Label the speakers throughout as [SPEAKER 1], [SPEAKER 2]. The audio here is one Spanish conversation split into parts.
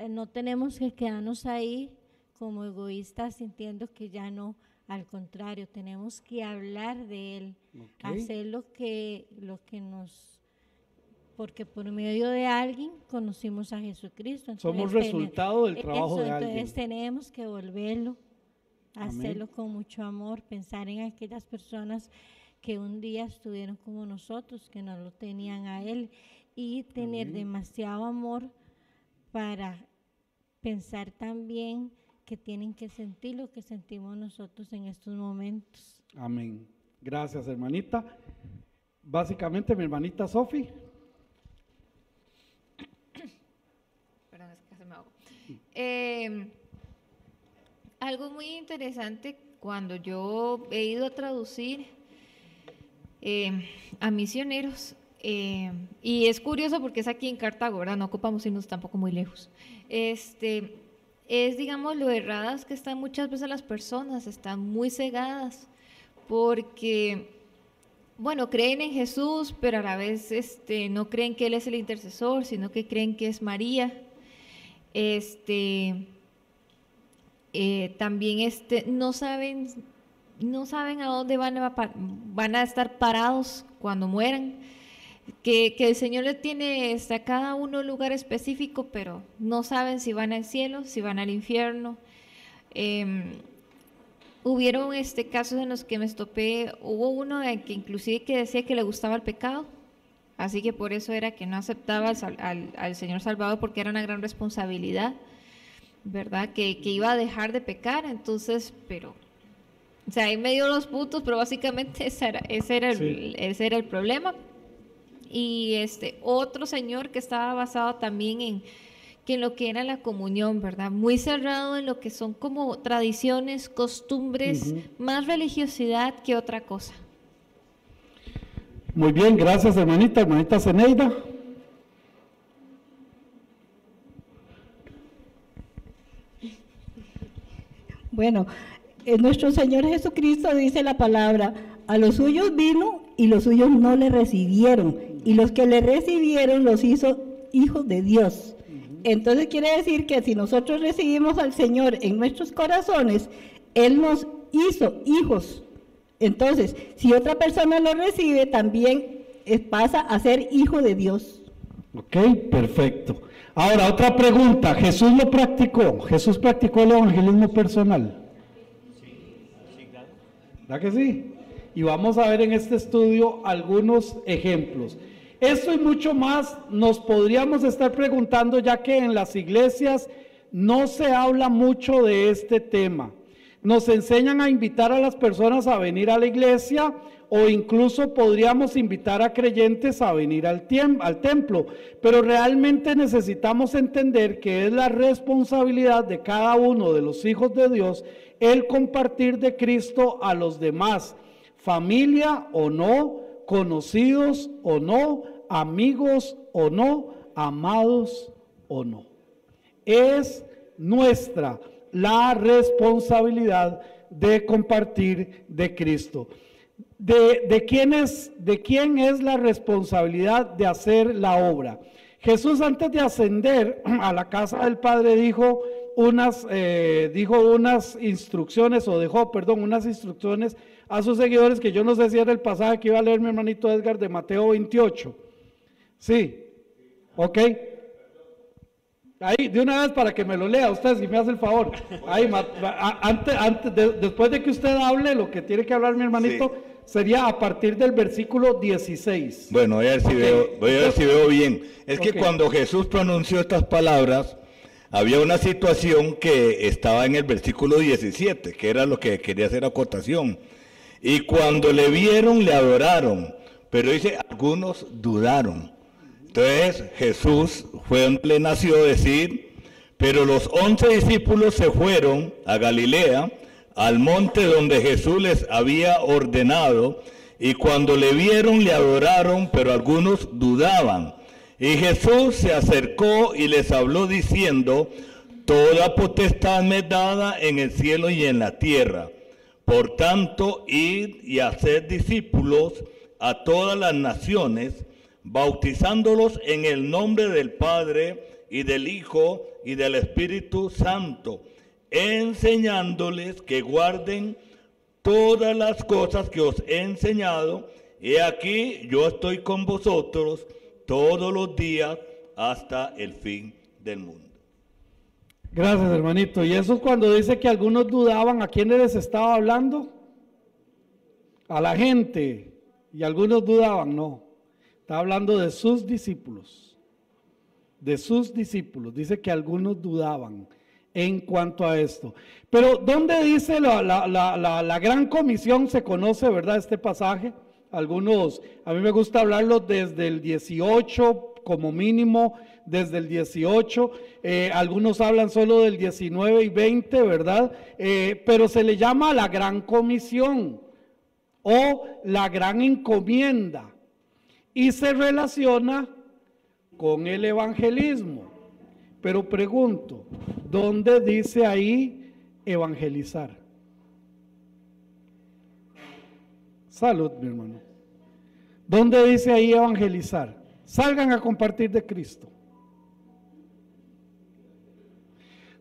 [SPEAKER 1] no tenemos que quedarnos ahí como egoístas sintiendo que ya no, al contrario, tenemos que hablar de Él, hacer lo que nos, porque por medio de alguien conocimos a Jesucristo. Entonces,
[SPEAKER 2] somos resultado del trabajo de alguien.
[SPEAKER 1] Entonces tenemos que volverlo, hacerlo con mucho amor, pensar en aquellas personas que un día estuvieron como nosotros, que no lo tenían a Él, y tener demasiado amor para pensar también que tienen que sentir lo que sentimos nosotros en estos momentos.
[SPEAKER 2] Amén. Gracias, hermanita. Básicamente, mi hermanita Sofi.
[SPEAKER 3] Perdón, es que se me ahogó. Algo muy interesante cuando yo he ido a traducir a misioneros, y es curioso porque es aquí en Cartago, ¿verdad? No ocupamos irnos tampoco muy lejos. Es, digamos, lo erradas que están muchas veces las personas, están muy cegadas, porque, bueno, creen en Jesús, pero a la vez no creen que Él es el intercesor, sino que creen que es María. También no saben a dónde van a estar parados cuando mueran, que el Señor le tiene a cada uno un lugar específico, pero no saben si van al cielo, si van al infierno. Hubieron casos en los que me topé, hubo uno que inclusive que decía que le gustaba el pecado, así que por eso era que no aceptaba al Señor Salvador, porque era una gran responsabilidad, ¿verdad? Que iba a dejar de pecar. Entonces, pero, o sea, ahí me dio los puntos, pero básicamente ese era el problema. Y otro señor que estaba basado también en lo que era la comunión, ¿verdad? Muy cerrado en lo que son como tradiciones, costumbres, más religiosidad que otra cosa.
[SPEAKER 2] Muy bien, gracias, hermanita. Hermanita Zeneida.
[SPEAKER 4] Bueno, nuestro Señor Jesucristo dice la palabra: a los suyos vino y los suyos no le recibieron, y los que le recibieron los hizo hijos de Dios. Entonces quiere decir que si nosotros recibimos al Señor en nuestros corazones, Él nos hizo hijos. Entonces, si otra persona lo recibe, también pasa a ser hijo de Dios.
[SPEAKER 2] Ok, perfecto. Ahora, otra pregunta. ¿Jesús lo practicó? ¿Jesús practicó el evangelismo personal? Sí, claro. ¿Verdad que sí? Y vamos a ver en este estudio algunos ejemplos. Esto y mucho más nos podríamos estar preguntando, ya que en las iglesias no se habla mucho de este tema. Nos enseñan a invitar a las personas a venir a la iglesia, o incluso podríamos invitar a creyentes a venir al templo, pero realmente necesitamos entender que es la responsabilidad de cada uno de los hijos de Dios el compartir de Cristo a los demás, familia o no, conocidos o no, amigos o no, amados o no. Es nuestra la responsabilidad de compartir de Cristo. ¿De quién es la responsabilidad de hacer la obra? Jesús, antes de ascender a la casa del Padre, dejó unas instrucciones a sus seguidores, que yo no sé si era el pasaje que iba a leer mi hermanito Edgar, de Mateo 28. Sí, ok. Ahí, de una vez, para que me lo lea usted, si me hace el favor. Ahí, después de que usted hable, lo que tiene que hablar mi hermanito, sería a partir del versículo 16.
[SPEAKER 5] Bueno, voy a ver si veo bien. Es que cuando Jesús pronunció estas palabras, había una situación que estaba en el versículo 17, que era lo que quería hacer acotación. Y cuando le vieron, le adoraron, pero dice, algunos dudaron. Entonces Jesús fue donde le nació decir: pero los 11 discípulos se fueron a Galilea, al monte donde Jesús les había ordenado, y cuando le vieron, le adoraron, pero algunos dudaban. Y Jesús se acercó y les habló diciendo: toda potestad me es dada en el cielo y en la tierra. Por tanto, id y haced discípulos a todas las naciones, bautizándolos en el nombre del Padre y del Hijo y del Espíritu Santo, enseñándoles que guarden todas las cosas que os he enseñado. He aquí, yo estoy con vosotros todos los días hasta el fin del mundo.
[SPEAKER 2] Gracias, hermanito. Y eso es cuando dice que algunos dudaban, ¿a quiénes les estaba hablando? A la gente. Y algunos dudaban, no. Está hablando de sus discípulos. De sus discípulos. Dice que algunos dudaban en cuanto a esto. Pero ¿dónde dice la gran comisión? Se conoce, ¿verdad? Este pasaje. Algunos, a mí me gusta hablarlo desde el 18 como mínimo, desde el 18, algunos hablan solo del 19 y 20, ¿verdad? Pero se le llama la gran comisión o la gran encomienda y se relaciona con el evangelismo. Pero pregunto, ¿dónde dice ahí evangelizar? Salud, mi hermano. ¿Dónde dice ahí evangelizar? Salgan a compartir de Cristo.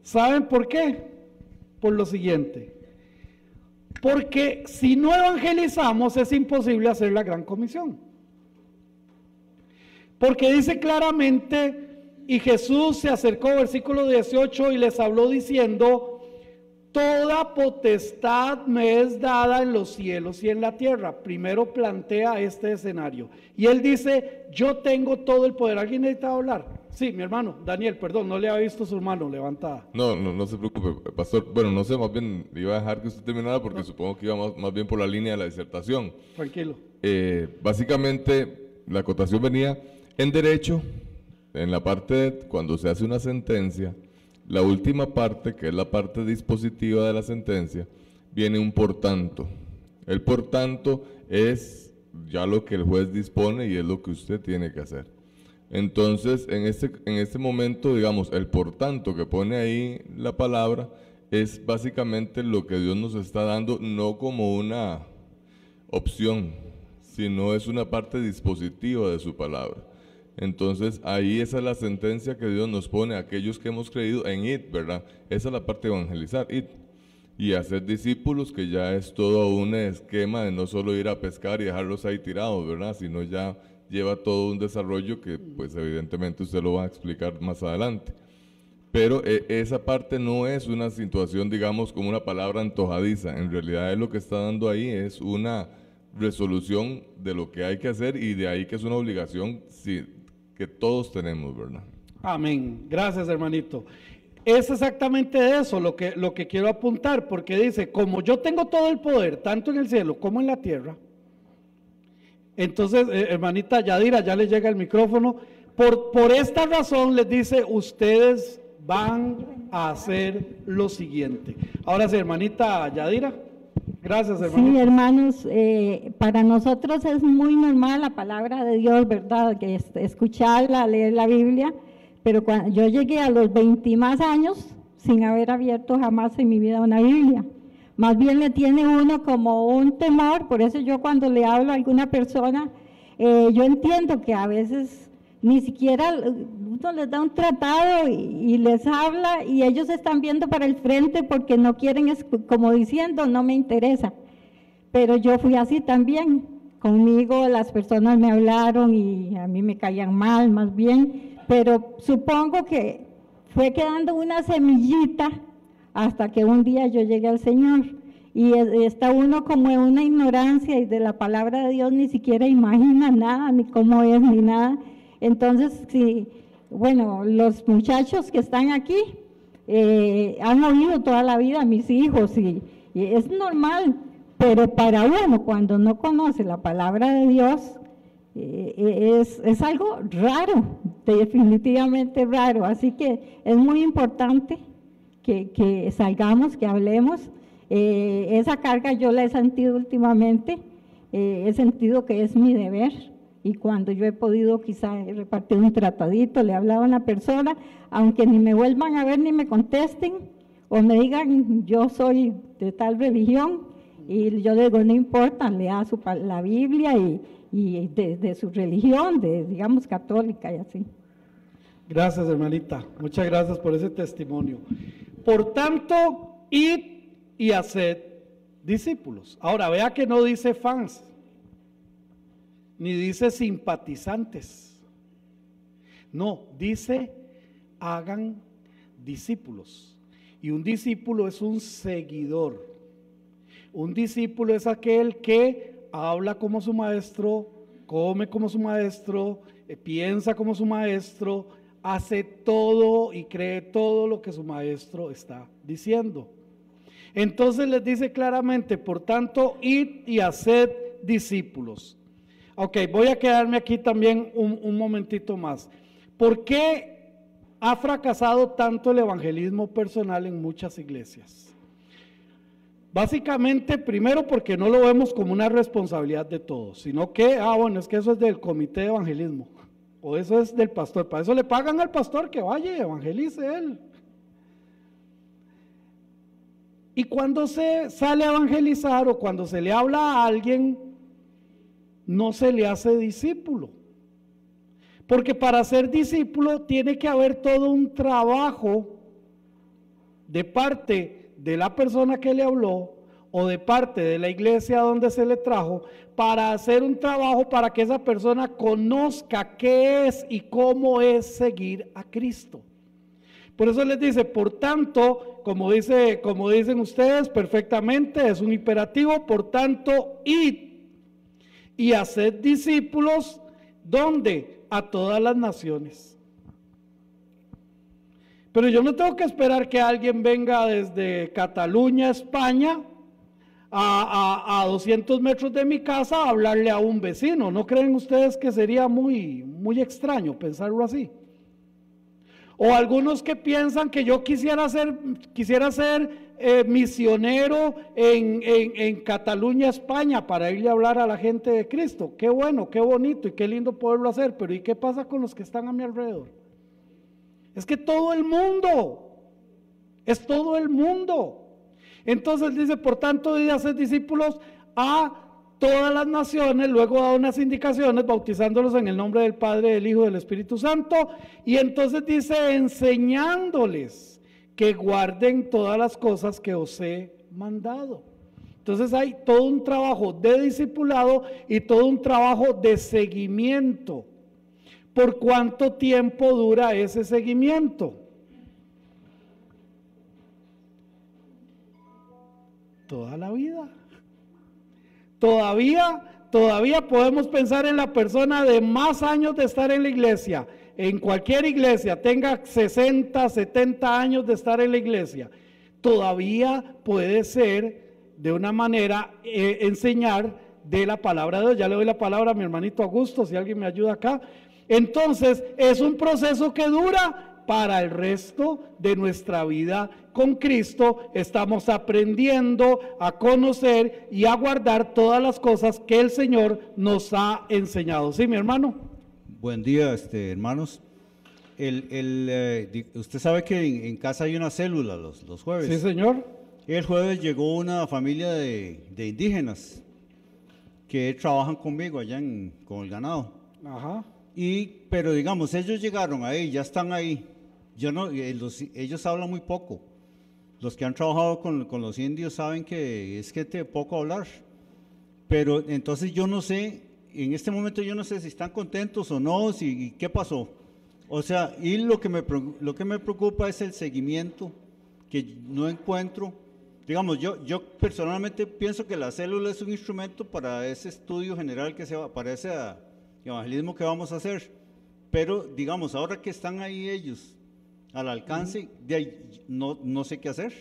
[SPEAKER 2] ¿Saben por qué? Por lo siguiente. Porque si no evangelizamos es imposible hacer la gran comisión. Porque dice claramente, y Jesús se acercó, versículo 18, y les habló diciendo: toda potestad me es dada en los cielos y en la tierra. Primero plantea este escenario. Y él dice, yo tengo todo el poder. ¿Alguien necesita hablar? Sí, mi hermano, Daniel, perdón, no le había visto su mano levantada.
[SPEAKER 6] No se preocupe, pastor. Bueno, no sé, más bien iba a dejar que usted terminara porque supongo que iba más bien por la línea de la disertación.
[SPEAKER 2] Tranquilo.
[SPEAKER 6] Básicamente, la acotación venía en derecho, en la parte de cuando se hace una sentencia. La última parte, que es la parte dispositiva de la sentencia, viene un por tanto. El por tanto es ya lo que el juez dispone y es lo que usted tiene que hacer. Entonces, en este momento, digamos, el por tanto que pone ahí la palabra es básicamente lo que Dios nos está dando, no como una opción, sino es una parte dispositiva de su palabra. Entonces, ahí esa es la sentencia que Dios nos pone a aquellos que hemos creído en IT, ¿verdad? Esa es la parte de evangelizar, IT. Y hacer discípulos, que ya es todo un esquema de no solo ir a pescar y dejarlos ahí tirados, ¿verdad? Sino ya lleva todo un desarrollo que, pues, evidentemente usted lo va a explicar más adelante. Pero esa parte no es una situación, digamos, como una palabra antojadiza. En realidad, lo que está dando ahí es una resolución de lo que hay que hacer y de ahí que es una obligación, sí, que todos tenemos, ¿verdad?
[SPEAKER 2] Amén. Gracias, hermanito. Es exactamente eso lo que quiero apuntar, porque dice, como yo tengo todo el poder, tanto en el cielo como en la tierra, entonces, hermanita Yadira, ya le llega el micrófono, por esta razón les dice, ustedes van a hacer lo siguiente. Ahora sí, hermanita Yadira. Gracias, hermano.
[SPEAKER 4] Sí, hermanos, para nosotros es muy normal la palabra de Dios, ¿verdad? Que escucharla, leer la Biblia, pero cuando yo llegué a los 20 y más años sin haber abierto jamás en mi vida una Biblia. Más bien le tiene uno como un temor, por eso yo cuando le hablo a alguna persona, yo entiendo que a veces ni siquiera uno les da un tratado y les habla y ellos están viendo para el frente porque no quieren, como diciendo, no me interesa. Pero yo fui así también, conmigo las personas me hablaron y a mí me caían mal más bien, pero supongo que fue quedando una semillita hasta que un día yo llegué al Señor. Y está uno como en una ignorancia y de la palabra de Dios ni siquiera imagina nada, ni cómo es, ni nada. Entonces, sí, bueno, los muchachos que están aquí han oído toda la vida a mis hijos y es normal, pero para uno cuando no conoce la palabra de Dios es algo raro, definitivamente raro. Así que es muy importante que salgamos, que hablemos. Esa carga yo la he sentido últimamente, he sentido que es mi deber. Y cuando yo he podido quizá repartir un tratadito, le hablaba a una persona, aunque ni me vuelvan a ver ni me contesten, o me digan yo soy de tal religión, y yo digo no importa, lea la Biblia y de su religión, digamos católica y así.
[SPEAKER 2] Gracias, hermanita. Muchas gracias por ese testimonio. Por tanto, id y haced discípulos. Ahora, vea que no dice fans, ni dice simpatizantes. No, dice hagan discípulos. Y un discípulo es un seguidor. Un discípulo es aquel que habla como su maestro, come como su maestro, piensa como su maestro, hace todo y cree todo lo que su maestro está diciendo. Entonces les dice claramente, por tanto, id y haced discípulos. Ok, voy a quedarme aquí también un momentito más. ¿Por qué ha fracasado tanto el evangelismo personal en muchas iglesias? Básicamente, primero porque no lo vemos como una responsabilidad de todos, sino que, bueno, es que eso es del comité de evangelismo, o eso es del pastor, para eso le pagan al pastor que vaya y evangelice él. Y cuando se sale a evangelizar o cuando se le habla a alguien, no se le hace discípulo. Porque para ser discípulo tiene que haber todo un trabajo de parte de la persona que le habló o de parte de la iglesia donde se le trajo, para hacer un trabajo para que esa persona conozca qué es y cómo es seguir a Cristo. Por eso les dice, por tanto, como dicen ustedes perfectamente, es un imperativo, por tanto, id y haced discípulos, ¿dónde? A todas las naciones. Pero yo no tengo que esperar que alguien venga desde Cataluña, España, a 200 metros de mi casa a hablarle a un vecino. ¿No creen ustedes que sería muy extraño pensarlo así? O algunos que piensan que yo quisiera ser misionero en Cataluña, España, para irle a hablar a la gente de Cristo. Qué bueno, qué bonito y qué lindo poderlo hacer, pero ¿y qué pasa con los que están a mi alrededor? Es que todo el mundo, es todo el mundo. Entonces dice, por tanto, id y haced discípulos a todas las naciones, luego da unas indicaciones, bautizándolos en el nombre del Padre, del Hijo y del Espíritu Santo, y entonces dice, enseñándoles que guarden todas las cosas que os he mandado. Entonces hay todo un trabajo de discipulado y todo un trabajo de seguimiento. ¿Por cuánto tiempo dura ese seguimiento? Toda la vida. Todavía podemos pensar en la persona de más años de estar en la iglesia, en cualquier iglesia, tenga 60, 70 años de estar en la iglesia, todavía puede ser de una manera enseñar de la palabra de Dios. Ya le doy la palabra a mi hermanito Augusto, si alguien me ayuda acá. Entonces es un proceso que dura para el resto de nuestra vida con Cristo. Estamos aprendiendo a conocer y a guardar todas las cosas que el Señor nos ha enseñado. ¿Sí, mi hermano?
[SPEAKER 7] Buen día, hermanos. Usted sabe que en casa hay una célula los jueves.
[SPEAKER 2] Sí, señor.
[SPEAKER 7] El jueves llegó una familia de indígenas que trabajan conmigo allá con el ganado.
[SPEAKER 2] Ajá.
[SPEAKER 7] Pero digamos, ellos llegaron ahí, ya están ahí. Ellos hablan muy poco. Los que han trabajado con los indios saben que es poco hablar. Pero entonces yo no sé, en este momento yo no sé si están contentos o no, qué pasó. O sea, y lo que me preocupa es el seguimiento que no encuentro. Digamos, yo personalmente pienso que la célula es un instrumento para ese estudio general para ese evangelismo que vamos a hacer. Pero digamos, ahora que están ahí ellos al alcance, de ahí, no sé qué hacer.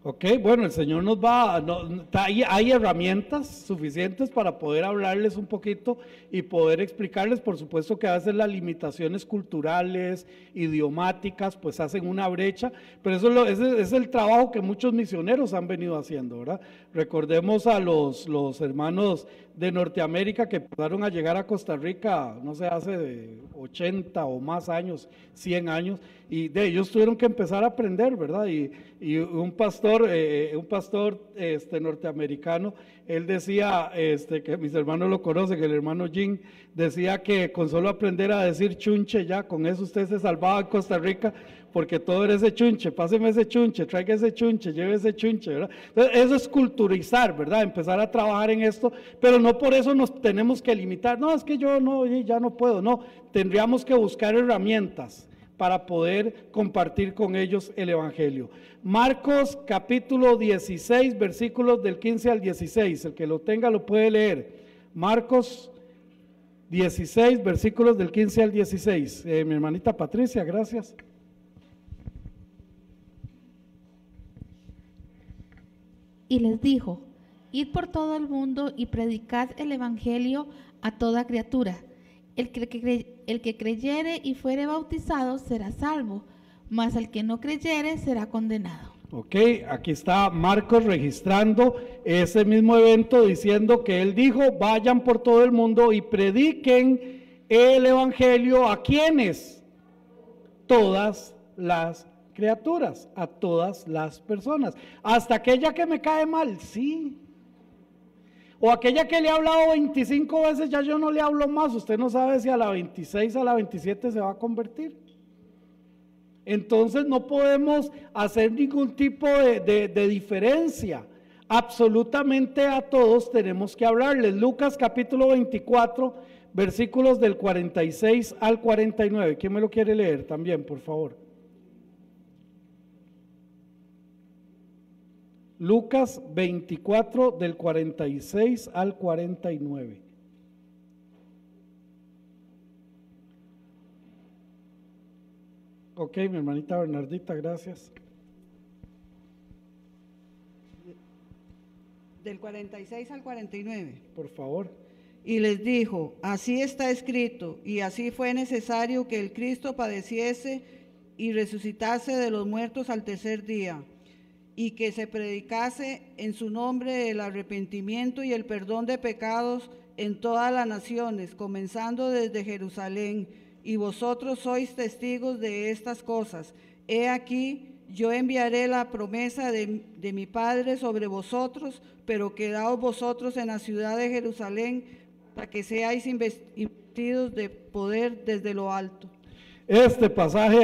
[SPEAKER 2] Ok, bueno, el Señor nos va, hay herramientas suficientes para poder hablarles un poquito y poder explicarles. Por supuesto que a veces las limitaciones culturales, idiomáticas, pues hacen una brecha, pero ese es el trabajo que muchos misioneros han venido haciendo, ¿verdad? Recordemos a los hermanos de Norteamérica que empezaron a llegar a Costa Rica, no sé, hace 80 o más años, 100 años, y de ellos tuvieron que empezar a aprender, ¿verdad? Y un pastor norteamericano, él decía, que mis hermanos lo conocen, que el hermano Jim decía que con solo aprender a decir chunche ya, con eso usted se salvaba en Costa Rica, porque todo era ese chunche, páseme ese chunche, traiga ese chunche, lleve ese chunche, ¿verdad? Entonces, eso es culturizar, ¿verdad? Empezar a trabajar en esto, pero no por eso nos tenemos que limitar. No, es que yo no, ya no puedo, no. Tendríamos que buscar herramientas para poder compartir con ellos el Evangelio. Marcos capítulo 16, versículos del 15 al 16, el que lo tenga lo puede leer. Marcos 16, versículos del 15 al 16. Mi hermanita Patricia, gracias.
[SPEAKER 8] Y les dijo: id por todo el mundo y predicad el evangelio a toda criatura. El que creyere y fuere bautizado será salvo, mas el que no creyere será condenado.
[SPEAKER 2] Ok, aquí está Marcos registrando ese mismo evento, diciendo que él dijo: vayan por todo el mundo y prediquen el evangelio a quienes, todas las criaturas, a todas las personas, hasta aquella que me cae mal, sí, o aquella que le he hablado 25 veces, ya yo no le hablo más. Usted no sabe si a la 26, a la 27 se va a convertir. Entonces no podemos hacer ningún tipo de diferencia. Absolutamente a todos tenemos que hablarles. Lucas capítulo 24, versículos del 46 al 49. ¿Quién me lo quiere leer también, por favor? Lucas 24 del 46 al 49. Ok, mi hermanita Bernardita, gracias.
[SPEAKER 9] Del 46 al 49.
[SPEAKER 2] Por favor.
[SPEAKER 9] Y les dijo: así está escrito, y así fue necesario que el Cristo padeciese y resucitase de los muertos al tercer día, y que se predicase en su nombre el arrepentimiento y el perdón de pecados en todas las naciones, comenzando desde Jerusalén. Y vosotros sois testigos de estas cosas. He aquí, yo enviaré la promesa de mi Padre sobre vosotros, pero quedaos vosotros en la ciudad de Jerusalén, para que seáis investidos de poder desde lo alto.
[SPEAKER 2] Este pasaje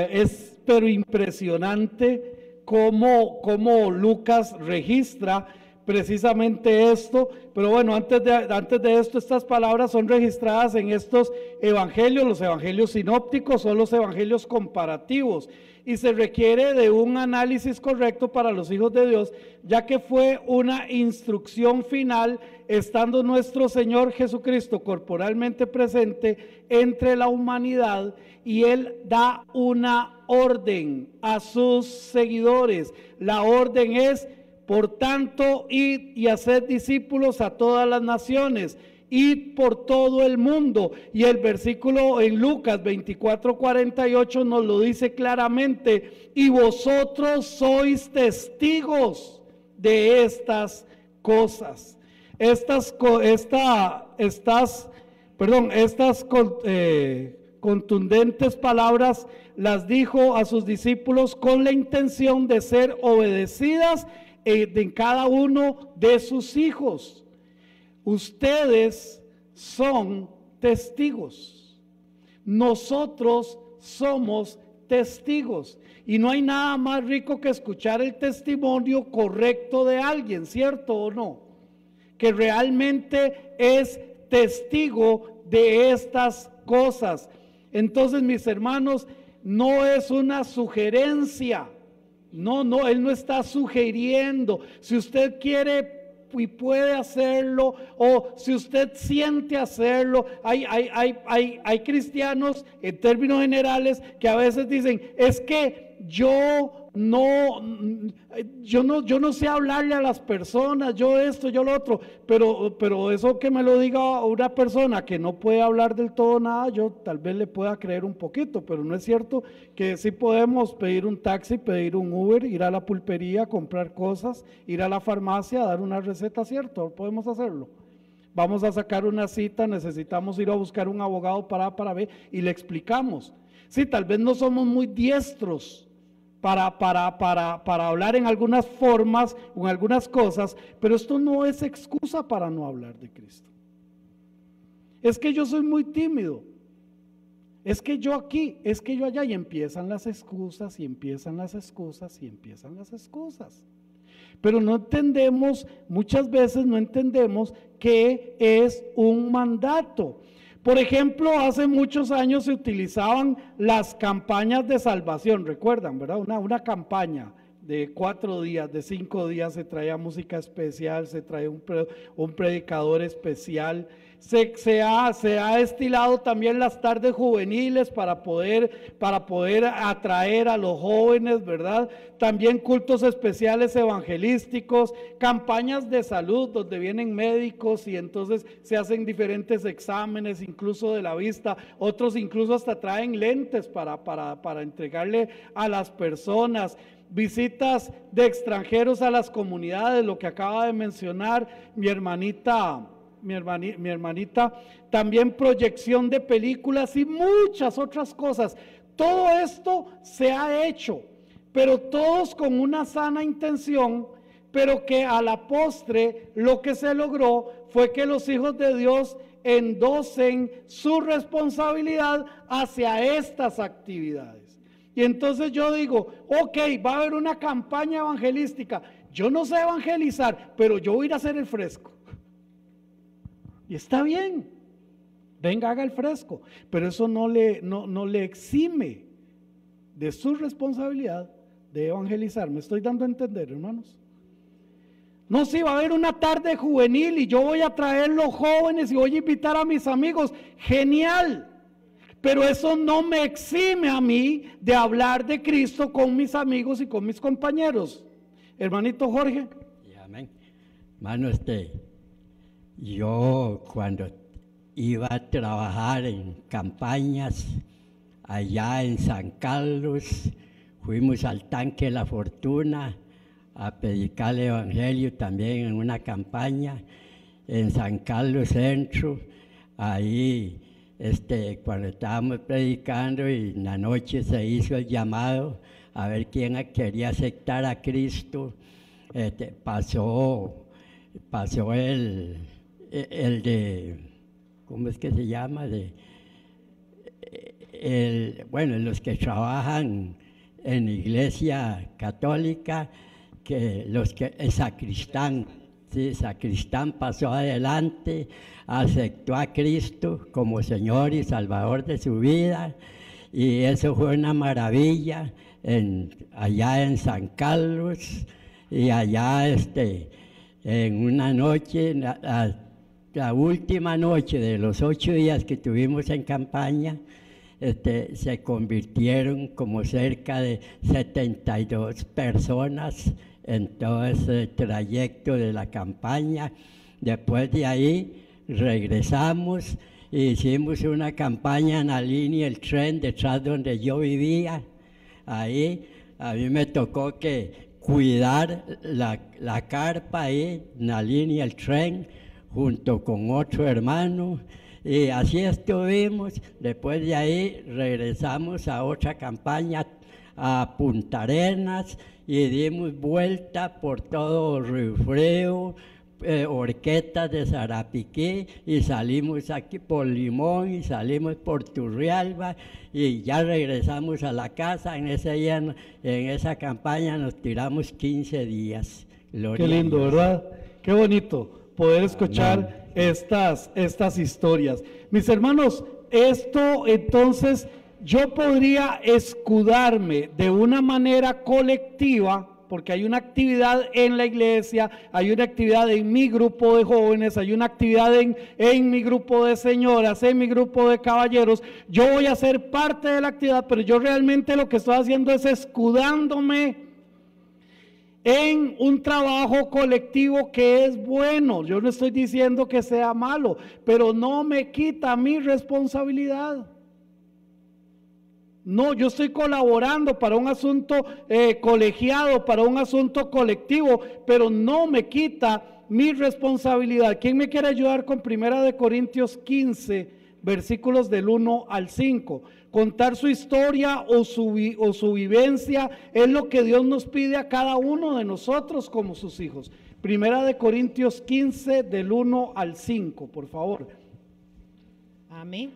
[SPEAKER 2] es pero impresionante. Cómo Lucas registra precisamente esto, pero bueno, antes de esto, estas palabras son registradas en estos evangelios. Los evangelios sinópticos son los evangelios comparativos, y se requiere de un análisis correcto para los hijos de Dios, ya que fue una instrucción final, estando nuestro Señor Jesucristo corporalmente presente entre la humanidad, y Él da una orden a sus seguidores. La orden es: por tanto, id y haced discípulos a todas las naciones, id por todo el mundo. Y el versículo en Lucas 24:48 nos lo dice claramente: y vosotros sois testigos de estas cosas. Estas contundentes palabras las dijo a sus discípulos con la intención de ser obedecidas de cada uno de sus hijos. Ustedes son testigos. Nosotros somos testigos. Y no hay nada más rico que escuchar el testimonio correcto de alguien, ¿cierto o no? Que realmente es testigo de estas cosas. Entonces, mis hermanos, no es una sugerencia. No, Él no está sugiriendo. Si usted quiere y puede hacerlo, o si usted siente hacerlo, hay cristianos en términos generales que a veces dicen: es que yo no sé hablarle a las personas, yo esto, yo lo otro, pero eso que me lo diga una persona que no puede hablar del todo nada, yo tal vez le pueda creer un poquito, pero no es cierto que sí podemos pedir un taxi, pedir un Uber, ir a la pulpería, comprar cosas, ir a la farmacia, dar una receta, ¿cierto? Podemos hacerlo. Vamos a sacar una cita, necesitamos ir a buscar un abogado para ver, y le explicamos. Sí, tal vez no somos muy diestros para hablar en algunas formas o en algunas cosas, pero esto no es excusa para no hablar de Cristo. Es que yo soy muy tímido, es que yo aquí, es que yo allá, y empiezan las excusas, y empiezan las excusas, y empiezan las excusas. Pero no entendemos, muchas veces no entendemos que es un mandato. Por ejemplo, hace muchos años se utilizaban las campañas de salvación, recuerdan, ¿verdad? Una campaña de 4 días, de 5 días, se traía música especial, se traía un predicador especial. Se ha estilado también las tardes juveniles para poder atraer a los jóvenes, ¿verdad? También cultos especiales evangelísticos, campañas de salud donde vienen médicos y entonces se hacen diferentes exámenes, incluso de la vista. Otros incluso hasta traen lentes para entregarle a las personas. Visitas de extranjeros a las comunidades, lo que acaba de mencionar mi hermanita, también proyección de películas y muchas otras cosas. Todo esto se ha hecho, pero todos con una sana intención, pero que a la postre lo que se logró fue que los hijos de Dios endosen su responsabilidad hacia estas actividades. Y entonces yo digo, ok, va a haber una campaña evangelística, yo no sé evangelizar, pero yo voy a ir a hacer el fresco. Y está bien, venga, haga el fresco, pero eso no le exime de su responsabilidad de evangelizar. ¿Me estoy dando a entender, hermanos? No, sí, va a haber una tarde juvenil y yo voy a traer los jóvenes y voy a invitar a mis amigos, genial, pero eso no me exime a mí de hablar de Cristo con mis amigos y con mis compañeros. Hermanito Jorge.
[SPEAKER 10] Amén. Hermano, yo cuando iba a trabajar en campañas allá en San Carlos, fuimos al Tanque de la Fortuna a predicar el Evangelio también en una campaña en San Carlos Centro. Ahí cuando estábamos predicando y en la noche se hizo el llamado a ver quién quería aceptar a Cristo, pasó el de, ¿cómo es que se llama? Los que trabajan en la iglesia católica, el sacristán, sí, sacristán pasó adelante, aceptó a Cristo como Señor y Salvador de su vida, y eso fue una maravilla allá en San Carlos, y allá en una noche, la última noche de los 8 días que tuvimos en campaña, se convirtieron como cerca de 72 personas en todo ese trayecto de la campaña. Después de ahí regresamos e hicimos una campaña en la línea del tren detrás donde yo vivía. Ahí a mí me tocó que cuidar la carpa ahí en la línea del tren junto con otro hermano, y así estuvimos. Después de ahí regresamos a otra campaña a Punta Arenas y dimos vuelta por todo Río Frío, Horquetas de Sarapiquí, y salimos aquí por Limón y salimos por Turrialba y ya regresamos a la casa. En esa campaña nos tiramos 15 días. Gloria
[SPEAKER 2] Qué lindo, ¿verdad? Qué bonito poder escuchar estas historias. Mis hermanos, esto entonces yo podría escudarme de una manera colectiva, porque hay una actividad en la iglesia, hay una actividad en mi grupo de jóvenes, hay una actividad en mi grupo de señoras, en mi grupo de caballeros. Yo voy a ser parte de la actividad, pero yo realmente lo que estoy haciendo es escudándome en un trabajo colectivo que es bueno. Yo no estoy diciendo que sea malo, pero no me quita mi responsabilidad. No, yo estoy colaborando para un asunto colegiado, para un asunto colectivo, pero no me quita mi responsabilidad. ¿Quién me quiere ayudar con 1 Corintios 15, versículos del 1 al 5? Contar su historia o su vivencia es lo que Dios nos pide a cada uno de nosotros como sus hijos. Primera de Corintios 15, del 1 al 5, por favor.
[SPEAKER 11] Amén.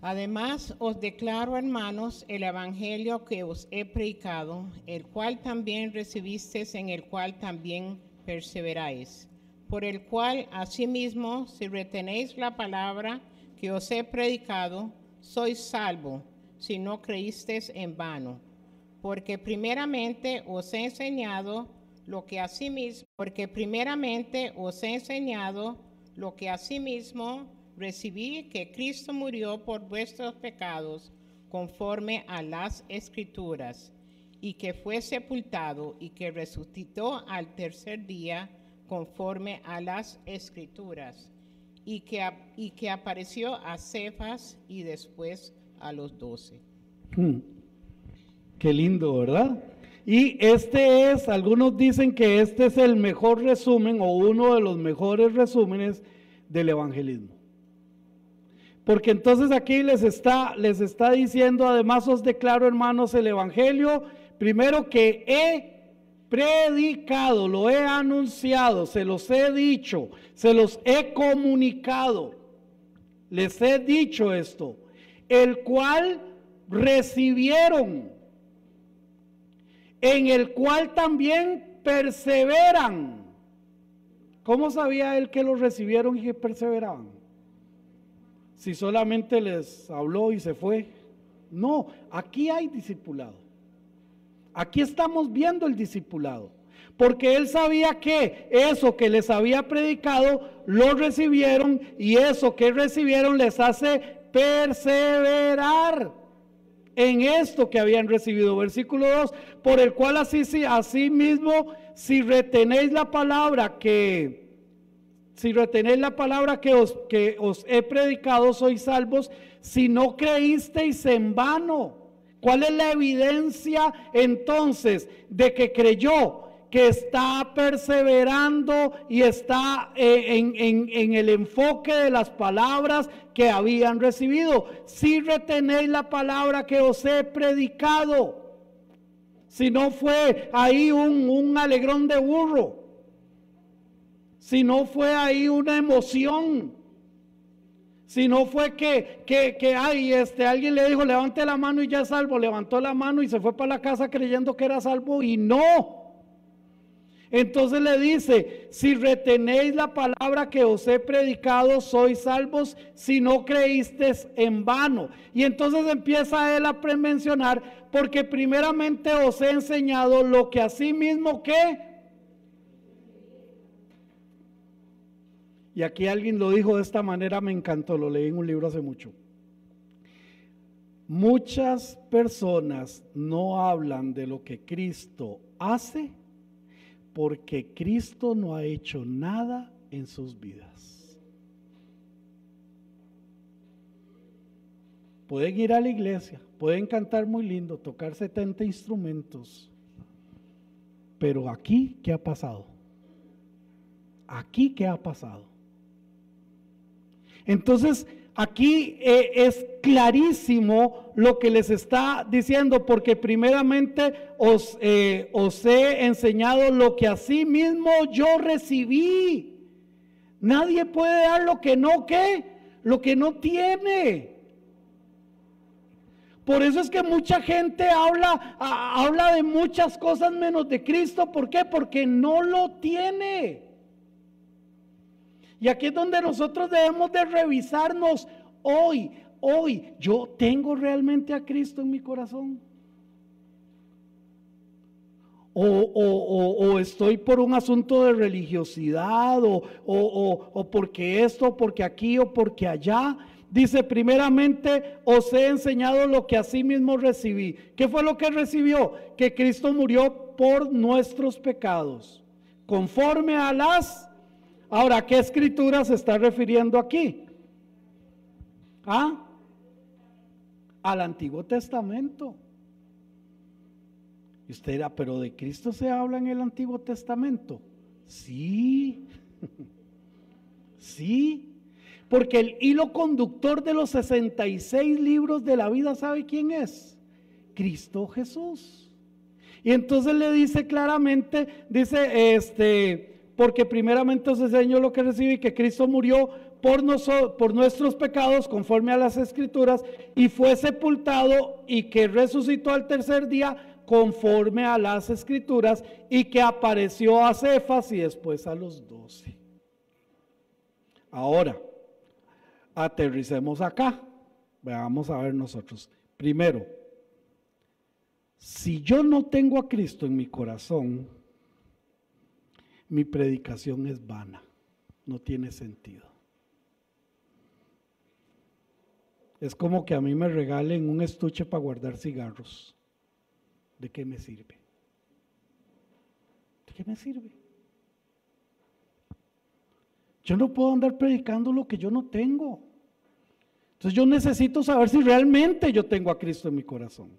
[SPEAKER 11] Además, os declaro, hermanos, el evangelio que os he predicado, el cual también recibisteis, en el cual también perseveráis, por el cual, asimismo, si retenéis la palabra que os he predicado, sois salvo, si no creísteis en vano. Porque primeramente os he enseñado lo que asimismo recibí, que Cristo murió por vuestros pecados, conforme a las Escrituras, y que fue sepultado, y que resucitó al tercer día, conforme a las Escrituras, y que apareció a Cefas y después a los 12.
[SPEAKER 2] Qué lindo, ¿verdad? Y algunos dicen que este es el mejor resumen o uno de los mejores resúmenes del evangelismo. Porque entonces aquí les está diciendo, además os declaro, hermanos, el evangelio, primero que he predicado, lo he anunciado, se los he dicho, se los he comunicado, les he dicho esto, el cual recibieron, en el cual también perseveran. ¿Cómo sabía él que los recibieron y que perseveraban? Si solamente les habló y se fue. No, aquí hay discipulado. Aquí estamos viendo el discipulado, porque él sabía que eso que les había predicado lo recibieron, y eso que recibieron les hace perseverar en esto que habían recibido. Versículo 2, por el cual así mismo, si retenéis la palabra que os he predicado, sois salvos, si no creísteis en vano. ¿Cuál es la evidencia entonces de que creyó? Que está perseverando y está en el enfoque de las palabras que habían recibido. Si retenéis la palabra que os he predicado, si no fue ahí un alegrón de burro, si no fue ahí una emoción, si no fue que alguien le dijo levante la mano y ya es salvo, levantó la mano y se fue para la casa creyendo que era salvo, y no. Entonces le dice, si retenéis la palabra que os he predicado, sois salvos, si no creísteis en vano. Y entonces empieza él a mencionar, porque primeramente os he enseñado lo que asimismo que... Y aquí alguien lo dijo de esta manera, me encantó, lo leí en un libro hace mucho. Muchas personas no hablan de lo que Cristo hace porque Cristo no ha hecho nada en sus vidas. Pueden ir a la iglesia, pueden cantar muy lindo, tocar 70 instrumentos, pero aquí, ¿qué ha pasado? Aquí, ¿qué ha pasado? Entonces, aquí es clarísimo lo que les está diciendo, porque primeramente os he enseñado lo que así mismo yo recibí. Nadie puede dar lo que no tiene. Por eso es que mucha gente habla de muchas cosas menos de Cristo. ¿Por qué? Porque no lo tiene. Y aquí es donde nosotros debemos de revisarnos hoy, ¿yo tengo realmente a Cristo en mi corazón? O estoy por un asunto de religiosidad, o porque esto, porque aquí, o porque allá. Dice, primeramente os he enseñado lo que así mismo recibí. ¿Qué fue lo que recibió? Que Cristo murió por nuestros pecados, conforme a las... Ahora, ¿a qué escritura se está refiriendo aquí? Al Antiguo Testamento. Y usted dirá, ¿pero de Cristo se habla en el Antiguo Testamento? Sí, sí, Porque el hilo conductor de los 66 libros de la vida, ¿sabe quién es? Cristo Jesús. Y entonces le dice claramente, dice, porque primeramente os enseño lo que recibí, que Cristo murió por nuestros pecados conforme a las Escrituras, y fue sepultado, y que resucitó al tercer día conforme a las Escrituras, y que apareció a Cefas y después a los 12. Ahora, aterricemos acá. Vamos a ver nosotros. Primero, si yo no tengo a Cristo en mi corazón, mi predicación es vana, no tiene sentido. Es como que a mí me regalen un estuche para guardar cigarros. ¿De qué me sirve? ¿De qué me sirve? Yo no puedo andar predicando lo que yo no tengo. Entonces yo necesito saber si realmente yo tengo a Cristo en mi corazón.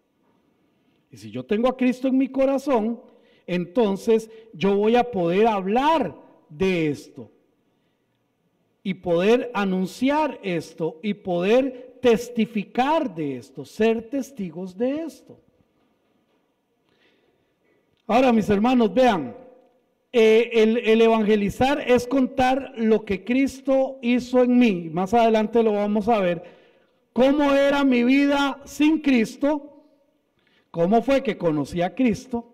[SPEAKER 2] Y si yo tengo a Cristo en mi corazón, entonces yo voy a poder hablar de esto y poder anunciar esto y poder testificar de esto, ser testigos de esto. Ahora, mis hermanos, vean, el evangelizar es contar lo que Cristo hizo en mí. Más adelante lo vamos a ver. ¿Cómo era mi vida sin Cristo? ¿Cómo fue que conocí a Cristo?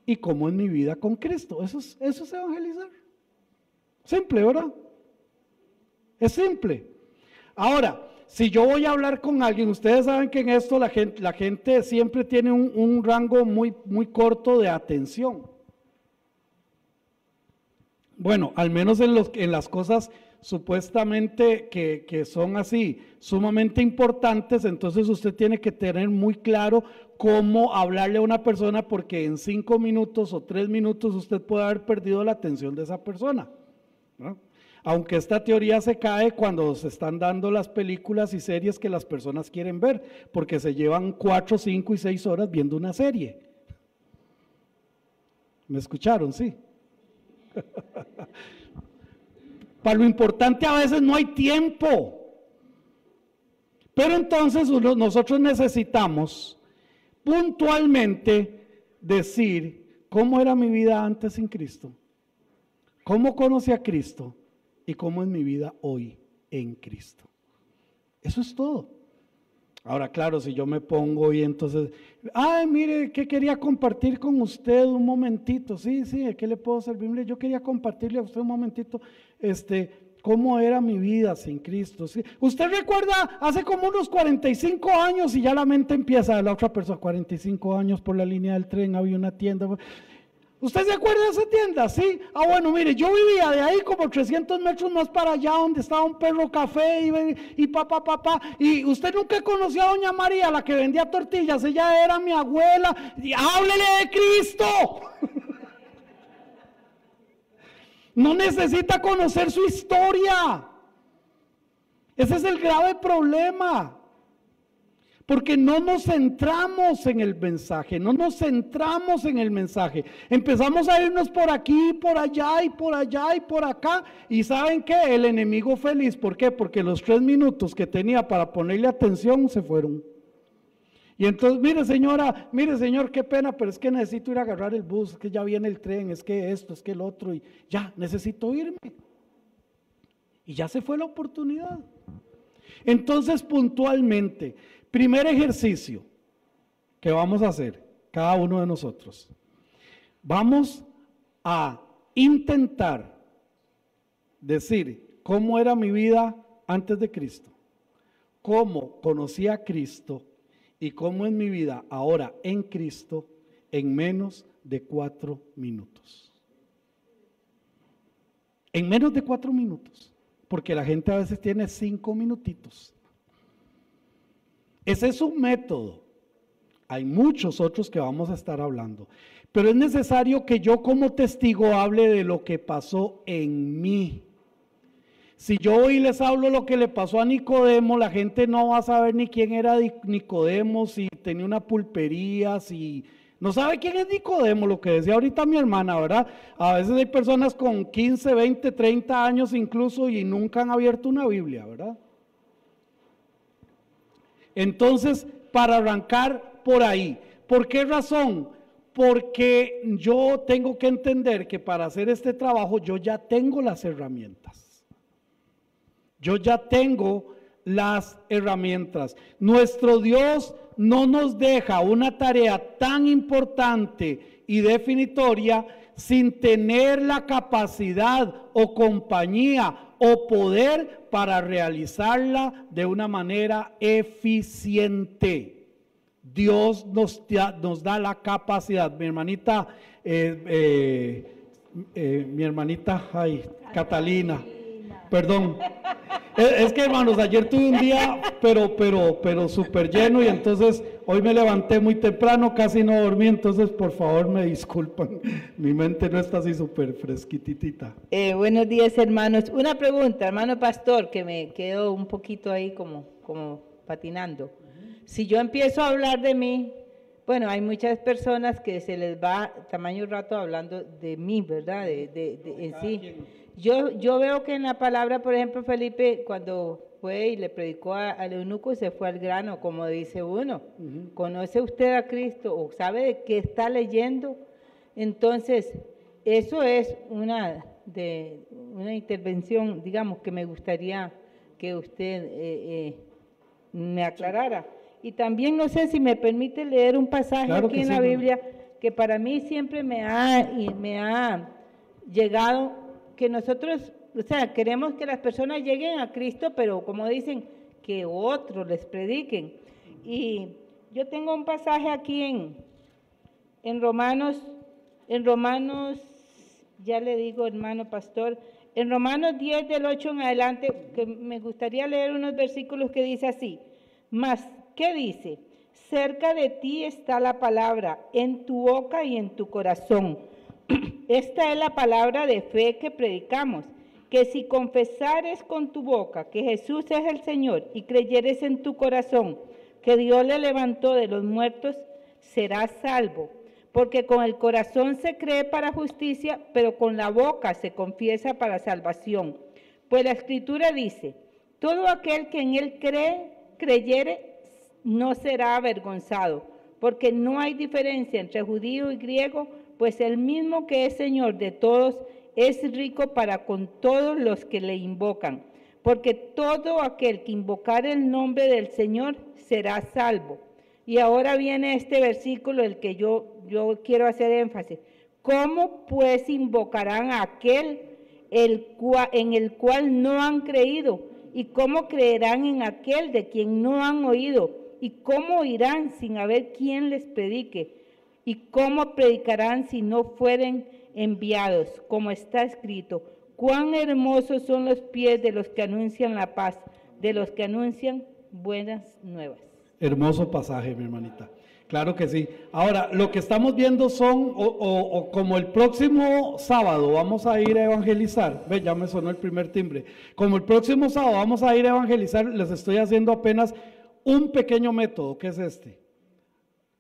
[SPEAKER 2] ¿Y cómo es mi vida con Cristo? Eso es evangelizar. Simple, ¿verdad? Es simple. Ahora, si yo voy a hablar con alguien, ustedes saben que en esto la gente siempre tiene un rango muy corto de atención. Bueno, al menos en las cosas supuestamente que son así, sumamente importantes, entonces usted tiene que tener muy claro cómo hablarle a una persona, porque en 5 minutos o 3 minutos usted puede haber perdido la atención de esa persona, ¿no? Aunque esta teoría se cae cuando se están dando las películas y series que las personas quieren ver, porque se llevan 4, 5 y 6 horas viendo una serie. ¿Me escucharon? Sí. Para lo importante a veces no hay tiempo. Pero entonces nosotros necesitamos puntualmente decir cómo era mi vida antes sin Cristo, cómo conocí a Cristo y cómo es mi vida hoy en Cristo. Eso es todo. Ahora, claro, si yo me pongo y entonces, ay, mire, ¿qué quería compartir con usted un momentito? Sí, ¿qué le puedo servir? Mire, yo quería compartirle a usted un momentito, cómo era mi vida sin Cristo. ¿Sí? Usted recuerda hace como unos 45 años y ya la mente empieza de la otra persona, 45 años por la línea del tren, había una tienda. ¿Usted se acuerda de esa tienda? Sí. Ah, bueno, mire, yo vivía de ahí como 300 metros más para allá donde estaba un perro café y papá. Y usted nunca conoció a doña María, la que vendía tortillas, ella era mi abuela. Y háblele de Cristo. No necesita conocer su historia. Ese es el grave problema. Porque no nos centramos en el mensaje, Empezamos a irnos por aquí, por allá y por allá y por acá. Y ¿saben qué? El enemigo feliz. ¿Por qué? Porque los 3 minutos que tenía para ponerle atención se fueron. Y entonces, mire señora, mire señor, qué pena, pero es que necesito ir a agarrar el bus, es que ya viene el tren, es que esto, es que el otro, y ya, necesito irme. Y ya se fue la oportunidad. Entonces, puntualmente, primer ejercicio que vamos a hacer, cada uno de nosotros, vamos a intentar decir cómo era mi vida antes de Cristo, cómo conocí a Cristo y cómo es mi vida ahora en Cristo en menos de 4 minutos. En menos de 4 minutos, porque la gente a veces tiene 5 minutitos. Ese es un método. Hay muchos otros que vamos a estar hablando, pero es necesario que yo como testigo hable de lo que pasó en mí. Si yo hoy les hablo lo que le pasó a Nicodemo, la gente no va a saber ni quién era Nicodemo, si tenía una pulpería, si No sabe quién es Nicodemo, lo que decía ahorita mi hermana, ¿verdad? A veces hay personas con 15, 20, 30 años incluso y nunca han abierto una Biblia, ¿verdad? Entonces, para arrancar por ahí, ¿por qué razón? Porque yo tengo que entender que para hacer este trabajo yo ya tengo las herramientas. Yo ya tengo las herramientas. Nuestro Dios no nos deja una tarea tan importante y definitoria sin tener la capacidad o compañía o poder para realizarla de una manera eficiente. Dios nos da la capacidad. Mi hermanita, Catalina, perdón. Es que, hermanos, ayer tuve un día, pero súper lleno, y entonces hoy me levanté muy temprano, casi no dormí, entonces por favor me disculpan, mi mente no está así súper fresquitita.
[SPEAKER 12] Buenos días, hermanos. Una pregunta, hermano pastor, que me quedo un poquito ahí como patinando. Si yo empiezo a hablar de mí, bueno, hay muchas personas que se les va tamaño rato hablando de mí, ¿verdad? En sí. Yo veo que en la palabra, por ejemplo, Felipe, cuando fue y le predicó al eunuco, se fue al grano, como dice uno. ¿Conoce usted a Cristo o sabe de qué está leyendo? Entonces, eso es una intervención, digamos, que me gustaría que usted me aclarara. Y también no sé si me permite leer un pasaje aquí en la Biblia que para mí siempre me ha llegado, que nosotros, o sea, queremos que las personas lleguen a Cristo, pero como dicen, que otros les prediquen. Y yo tengo un pasaje aquí en Romanos, ya le digo, hermano pastor, en Romanos 10 del 8 en adelante, que me gustaría leer unos versículos que dice así: mas, ¿qué dice? Cerca de ti está la palabra, en tu boca y en tu corazón. Esta es la palabra de fe que predicamos, que si confesares con tu boca que Jesús es el Señor y creyeres en tu corazón que Dios le levantó de los muertos, serás salvo. Porque con el corazón se cree para justicia, pero con la boca se confiesa para salvación. Pues la Escritura dice: todo aquel que en él creyere, no será avergonzado, porque no hay diferencia entre judío y griego, pues el mismo que es Señor de todos es rico para con todos los que le invocan, porque todo aquel que invocare el nombre del Señor será salvo. Y ahora viene este versículo, el que yo quiero hacer énfasis. ¿Cómo pues invocarán a aquel en el cual no han creído? ¿Y cómo creerán en aquel de quien no han oído? ¿Y cómo oirán sin haber quien les predique? ¿Y cómo predicarán si no fueren enviados? Como está escrito: cuán hermosos son los pies de los que anuncian la paz, de los que anuncian buenas nuevas.
[SPEAKER 2] Hermoso pasaje, mi hermanita. Claro que sí. Ahora, lo que estamos viendo son, como el próximo sábado vamos a ir a evangelizar, ve, ya me sonó el primer timbre, como el próximo sábado vamos a ir a evangelizar, les estoy haciendo apenas un pequeño método, que es este.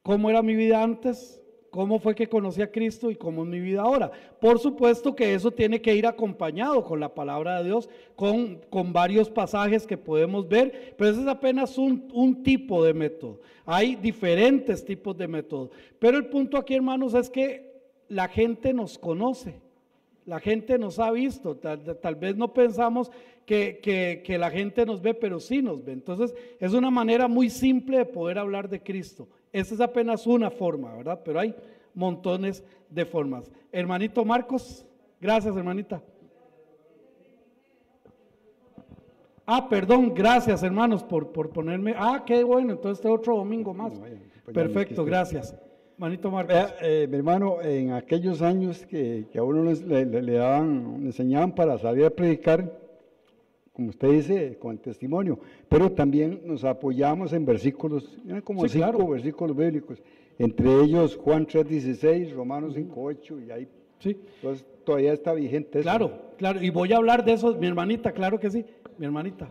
[SPEAKER 2] ¿Cómo era mi vida antes? ¿Cómo fue que conocí a Cristo y cómo es mi vida ahora? Por supuesto que eso tiene que ir acompañado con la palabra de Dios, con varios pasajes que podemos ver, pero ese es apenas un tipo de método. Hay diferentes tipos de métodos, pero el punto aquí, hermanos, es que la gente nos conoce, la gente nos ha visto, tal vez no pensamos que la gente nos ve, pero sí nos ve. Entonces es una manera muy simple de poder hablar de Cristo. Esa es apenas una forma, ¿verdad? Pero hay montones de formas. Hermanito Marcos, gracias, hermanita. Perdón, gracias, hermanos, por ponerme. Qué bueno, entonces este otro domingo más. Perfecto, gracias. Hermanito Marcos.
[SPEAKER 13] Mi hermano, en aquellos años que a uno le enseñaban para salir a predicar, como usted dice, con el testimonio, pero también nos apoyamos en versículos, como 5 versículos bíblicos, entre ellos Juan 3:16, Romanos 5:8, y ahí pues, todavía está vigente eso.
[SPEAKER 2] Claro, y voy a hablar de eso, mi hermanita, claro que sí, mi hermanita.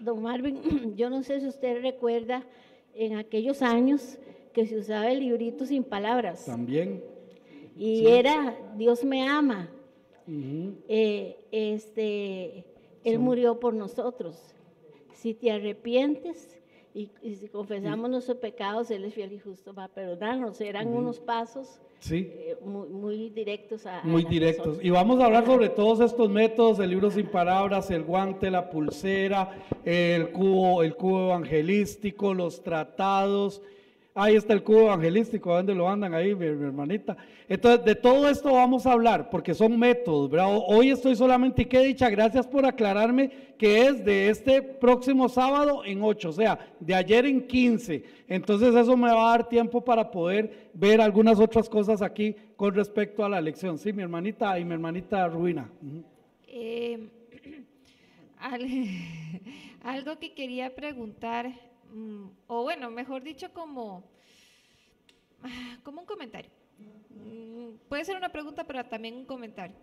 [SPEAKER 14] Don Marvin, yo no sé si usted recuerda en aquellos años que se usaba el librito sin palabras.
[SPEAKER 2] También.
[SPEAKER 14] Y
[SPEAKER 2] Sí.
[SPEAKER 14] era, Dios me ama.
[SPEAKER 2] Ujú.
[SPEAKER 14] Él murió por nosotros. Si te arrepientes y si confesamos nuestros pecados, Él es fiel y justo va a perdonarnos. Eran
[SPEAKER 2] Ujú.
[SPEAKER 14] unos pasos
[SPEAKER 2] Sí.
[SPEAKER 14] muy directos a
[SPEAKER 2] Muy
[SPEAKER 14] la
[SPEAKER 2] directos.
[SPEAKER 14] persona.
[SPEAKER 2] Y vamos a hablar sobre todos estos métodos, el libro sin palabras, el guante, la pulsera, el cubo evangelístico, los tratados. Ahí está el cubo evangelístico, ¿dónde lo andan ahí, mi hermanita? Entonces, de todo esto vamos a hablar, porque son métodos, ¿verdad? Hoy estoy solamente, y qué dicha, gracias por aclararme, que es de este próximo sábado en 8, o sea, de ayer en 15. Entonces eso me va a dar tiempo para poder ver algunas otras cosas aquí con respecto a la lección. Sí, mi hermanita y mi hermanita Rubina. Ujú.
[SPEAKER 3] Algo que quería preguntar, o bueno, mejor dicho, como un comentario. Puede ser una pregunta, pero también un comentario.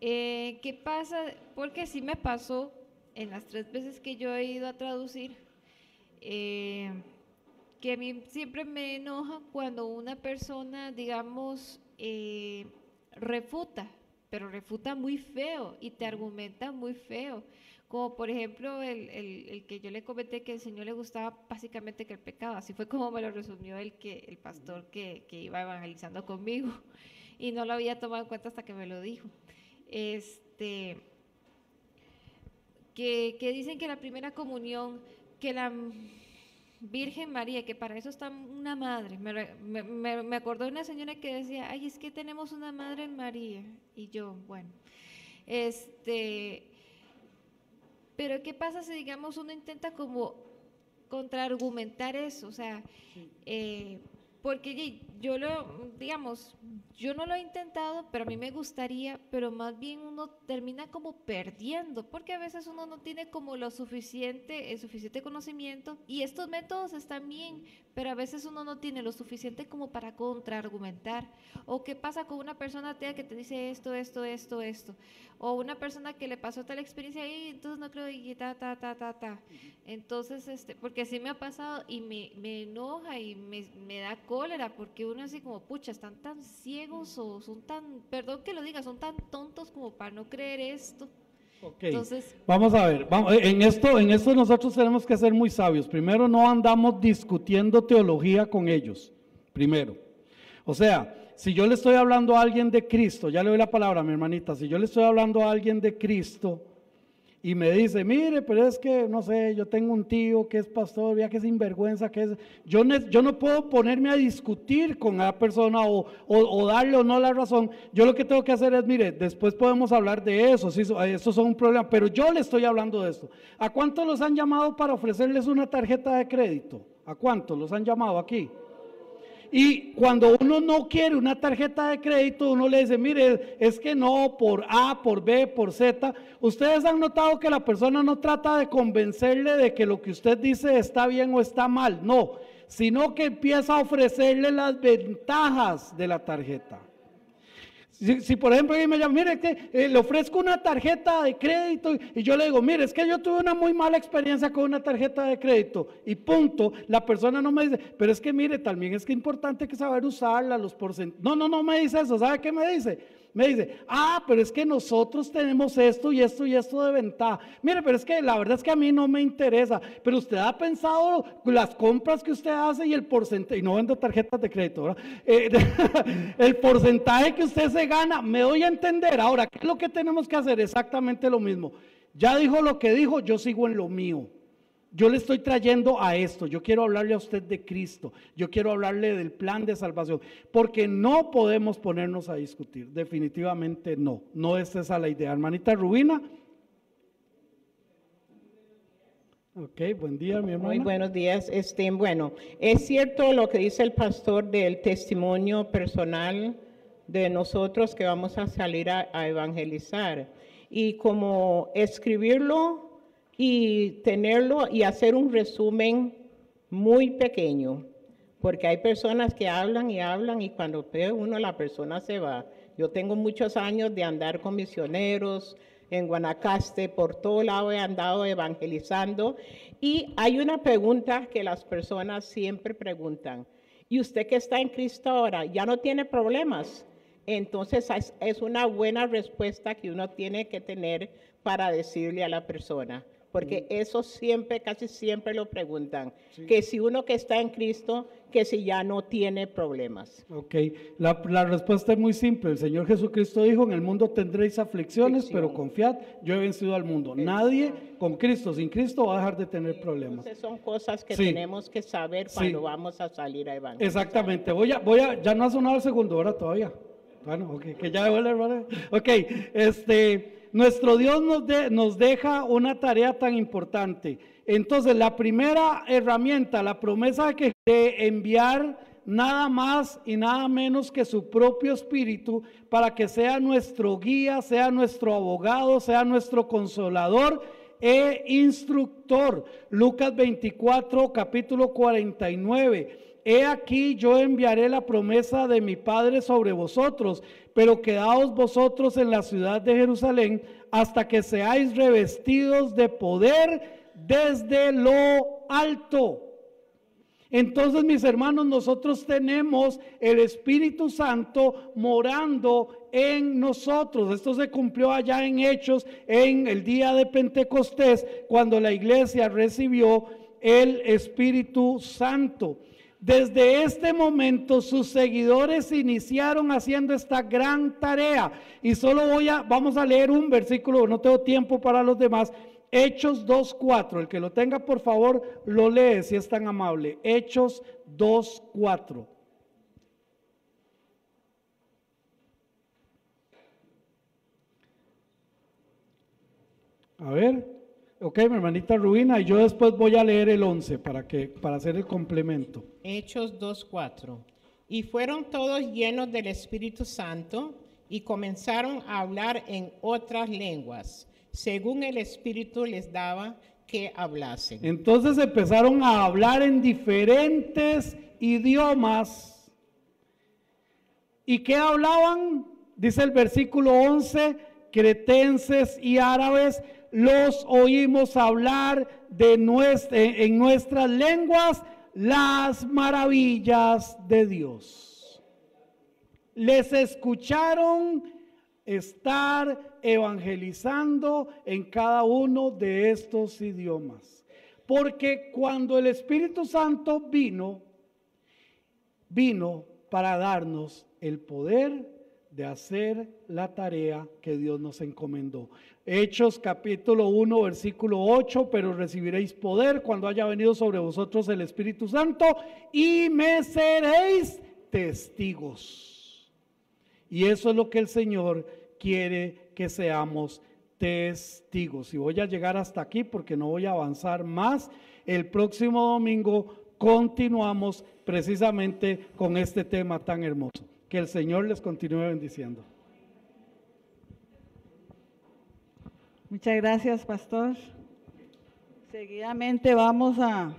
[SPEAKER 3] ¿Qué pasa? Porque sí me pasó en las 3 veces que yo he ido a traducir, que a mí siempre me enoja cuando una persona, digamos, refuta, pero refuta muy feo y te argumenta muy feo. Como por ejemplo el que yo le comenté que al Señor le gustaba básicamente que el pecado, así fue como me lo resumió el pastor que iba evangelizando conmigo, y no lo había tomado en cuenta hasta que me lo dijo. Que dicen que la primera comunión, que la Virgen María, que para eso está una madre, me acordó de una señora que decía, ay, es que tenemos una madre en María, y yo, bueno, pero ¿qué pasa si, digamos, uno intenta como contraargumentar eso? O sea, porque yo yo no lo he intentado, pero a mí me gustaría, pero más bien uno termina como perdiendo, porque a veces uno no tiene como el suficiente conocimiento, y estos métodos están bien, pero a veces uno no tiene lo suficiente como para contraargumentar. O qué pasa con una persona atea que te dice esto, o una persona que le pasó tal experiencia y entonces no creo, y entonces, porque sí me ha pasado y me enoja y me da cólera, porque uno así como, pucha, están tan ciegos o son tan, perdón que lo diga, son tan tontos como para no creer esto.
[SPEAKER 2] Okay.
[SPEAKER 3] Entonces,
[SPEAKER 2] vamos a ver, en esto nosotros tenemos que ser muy sabios. Primero, no andamos discutiendo teología con ellos, primero. O sea, si yo le estoy hablando a alguien de Cristo, ya le doy la palabra a mi hermanita, si yo le estoy hablando a alguien de Cristo y me dice, mire, pero es que, no sé, yo tengo un tío que es pastor, vea que sinvergüenza que es, yo no puedo ponerme a discutir con la persona o darle o no la razón. Yo lo que tengo que hacer es, mire, después podemos hablar de eso, sí, estos son un problema, pero yo le estoy hablando de esto. ¿A cuántos los han llamado para ofrecerles una tarjeta de crédito? ¿A cuántos los han llamado aquí? Y cuando uno no quiere una tarjeta de crédito, uno le dice, mire, es que no, por A, por B, por Z. Ustedes han notado que la persona no trata de convencerle de que lo que usted dice está bien o está mal, no, sino que empieza a ofrecerle las ventajas de la tarjeta. Si por ejemplo alguien me llama, mire que le ofrezco una tarjeta de crédito y yo le digo, mire, es que yo tuve una muy mala experiencia con una tarjeta de crédito y punto, la persona no me dice, pero es que mire, también es que es importante que saber usarla, los porcentajes. No me dice eso, ¿sabe qué me dice? Me dice, pero es que nosotros tenemos esto y esto y esto de ventaja. Mire, pero es que la verdad es que a mí no me interesa, pero usted ha pensado las compras que usted hace y el porcentaje, y no vendo tarjetas de crédito, ¿verdad? El porcentaje que usted se gana, me doy a entender. Ahora, ¿qué es lo que tenemos que hacer? Exactamente lo mismo. Ya dijo lo que dijo, yo sigo en lo mío. Yo le estoy trayendo a esto, yo quiero hablarle a usted de Cristo, yo quiero hablarle del plan de salvación, porque no podemos ponernos a discutir, definitivamente no es esa la idea. Hermanita Rubina. Ok, buen día, mi hermana.
[SPEAKER 11] Muy buenos días. Bueno, es cierto lo que dice el pastor del testimonio personal de nosotros que vamos a salir a evangelizar, y como escribirlo y tenerlo y hacer un resumen muy pequeño, porque hay personas que hablan y cuando ve uno la persona se va. Yo tengo muchos años de andar con misioneros en Guanacaste, por todo lado he andado evangelizando, y hay una pregunta que las personas siempre preguntan, y usted que está en Cristo ahora ya no tiene problemas. Entonces es una buena respuesta que uno tiene que tener para decirle a la persona, porque eso siempre, casi siempre lo preguntan, que si uno que está en Cristo, que si ya no tiene problemas.
[SPEAKER 2] Ok, la respuesta es muy simple. El Señor Jesucristo dijo, en el mundo tendréis aflicciones, pero confiad, yo he vencido al mundo. Nadie con Cristo, sin Cristo, va a dejar de tener problemas.
[SPEAKER 11] Entonces son cosas que
[SPEAKER 2] Sí.
[SPEAKER 11] tenemos que saber cuando vamos a salir a evangelizar.
[SPEAKER 2] Exactamente. Ya no ha sonado el segundo, ¿verdad? Todavía. Bueno, ok, que ya vuelve, ¿verdad? Ok, nuestro Dios nos deja una tarea tan importante. Entonces, la primera herramienta, la promesa de enviar nada más y nada menos que su propio Espíritu para que sea nuestro guía, sea nuestro abogado, sea nuestro consolador e instructor. Lucas 24, capítulo 49. He aquí yo enviaré la promesa de mi Padre sobre vosotros, pero quedaos vosotros en la ciudad de Jerusalén hasta que seáis revestidos de poder desde lo alto. Entonces, mis hermanos, nosotros tenemos el Espíritu Santo morando en nosotros. Esto se cumplió allá en Hechos, en el día de Pentecostés, cuando la iglesia recibió el Espíritu Santo. Desde este momento sus seguidores iniciaron haciendo esta gran tarea, y solo vamos a leer un versículo, no tengo tiempo para los demás. Hechos 2:4, el que lo tenga por favor lo lee si es tan amable. Hechos 2:4. A ver. Ok, mi hermanita Rubina, y yo después voy a leer el 11 para hacer el complemento.
[SPEAKER 11] Hechos 2:4. Y fueron todos llenos del Espíritu Santo y comenzaron a hablar en otras lenguas, según el Espíritu les daba que hablasen.
[SPEAKER 2] Entonces empezaron a hablar en diferentes idiomas. ¿Y qué hablaban? Dice el versículo 11, cretenses y árabes. Los oímos hablar en nuestras lenguas las maravillas de Dios. Les escucharon estar evangelizando en cada uno de estos idiomas. Porque cuando el Espíritu Santo vino para darnos el poder de hacer la tarea que Dios nos encomendó. Hechos capítulo 1 versículo 8, pero recibiréis poder cuando haya venido sobre vosotros el Espíritu Santo y me seréis testigos. Y eso es lo que el Señor quiere que seamos testigos. Y voy a llegar hasta aquí porque no voy a avanzar más. El próximo domingo continuamos precisamente con este tema tan hermoso. Que el Señor les continúe bendiciendo.
[SPEAKER 9] Muchas gracias, pastor. Seguidamente vamos a